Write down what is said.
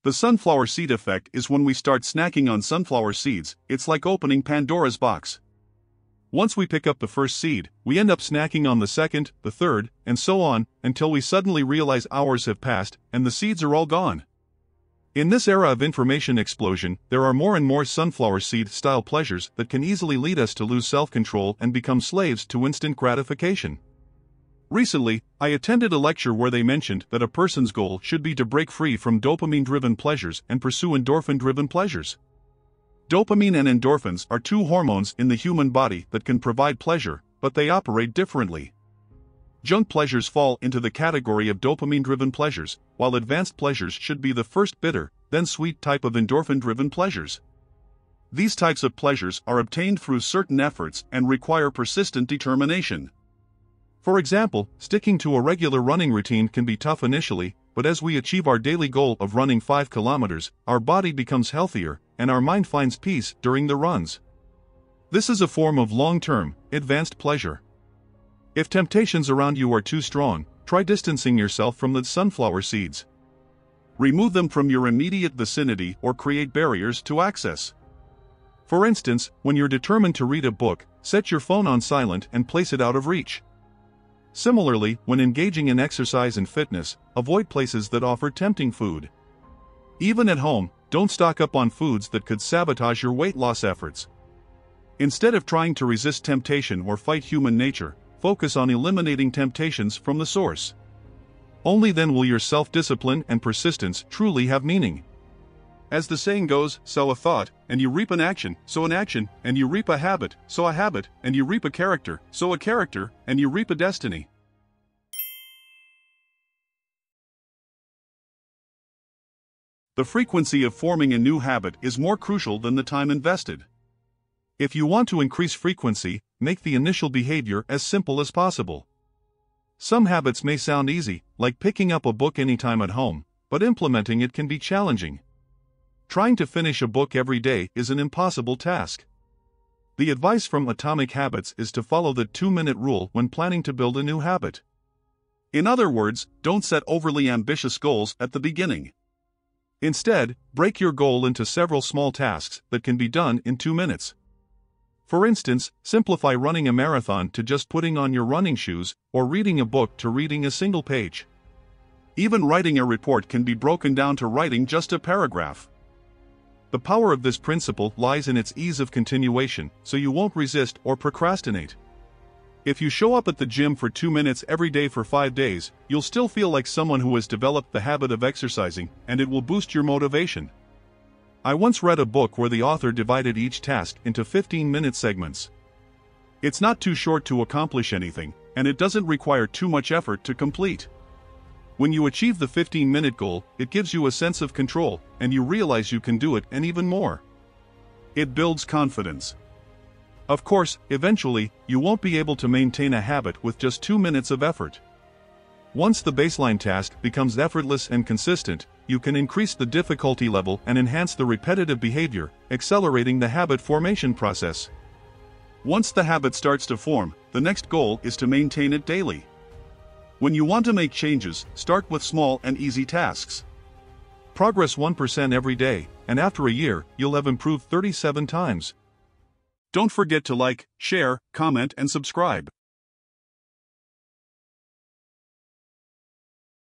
The sunflower seed effect is when we start snacking on sunflower seeds, it's like opening Pandora's box. Once we pick up the first seed, we end up snacking on the second, the third, and so on, until we suddenly realize hours have passed, and the seeds are all gone. In this era of information explosion, there are more and more sunflower seed-style pleasures that can easily lead us to lose self-control and become slaves to instant gratification. Recently, I attended a lecture where they mentioned that a person's goal should be to break free from dopamine-driven pleasures and pursue endorphin-driven pleasures. Dopamine and endorphins are two hormones in the human body that can provide pleasure, but they operate differently. Junk pleasures fall into the category of dopamine-driven pleasures, while advanced pleasures should be the first bitter, then sweet type of endorphin-driven pleasures. These types of pleasures are obtained through certain efforts and require persistent determination. For example, sticking to a regular running routine can be tough initially, but as we achieve our daily goal of running 5 kilometers, our body becomes healthier, and our mind finds peace during the runs. This is a form of long-term, advanced pleasure. If temptations around you are too strong, try distancing yourself from the sunflower seeds. Remove them from your immediate vicinity or create barriers to access. For instance, when you're determined to read a book, set your phone on silent and place it out of reach. Similarly, when engaging in exercise and fitness, avoid places that offer tempting food. Even at home, don't stock up on foods that could sabotage your weight loss efforts. Instead of trying to resist temptation or fight human nature, focus on eliminating temptations from the source. Only then will your self-discipline and persistence truly have meaning. As the saying goes, sow a thought, and you reap an action, sow an action, and you reap a habit, sow a habit, and you reap a character, sow a character, and you reap a destiny. The frequency of forming a new habit is more crucial than the time invested. If you want to increase frequency, make the initial behavior as simple as possible. Some habits may sound easy, like picking up a book anytime at home, but implementing it can be challenging. Trying to finish a book every day is an impossible task. The advice from Atomic Habits is to follow the 2-minute rule when planning to build a new habit. In other words, don't set overly ambitious goals at the beginning. Instead, break your goal into several small tasks that can be done in 2 minutes. For instance, simplify running a marathon to just putting on your running shoes, or reading a book to reading a single page. Even writing a report can be broken down to writing just a paragraph. The power of this principle lies in its ease of continuation, so you won't resist or procrastinate. If you show up at the gym for 2 minutes every day for 5 days, you'll still feel like someone who has developed the habit of exercising, and it will boost your motivation. I once read a book where the author divided each task into 15-minute segments. It's not too short to accomplish anything, and it doesn't require too much effort to complete. When you achieve the 15-minute goal, it gives you a sense of control, and you realize you can do it and even more. It builds confidence. Of course, eventually, you won't be able to maintain a habit with just 2 minutes of effort. Once the baseline task becomes effortless and consistent, you can increase the difficulty level and enhance the repetitive behavior, accelerating the habit formation process. Once the habit starts to form, the next goal is to maintain it daily. When you want to make changes, start with small and easy tasks. Progress 1% every day, and after a year, you'll have improved 37 times. Don't forget to like, share, comment, and subscribe.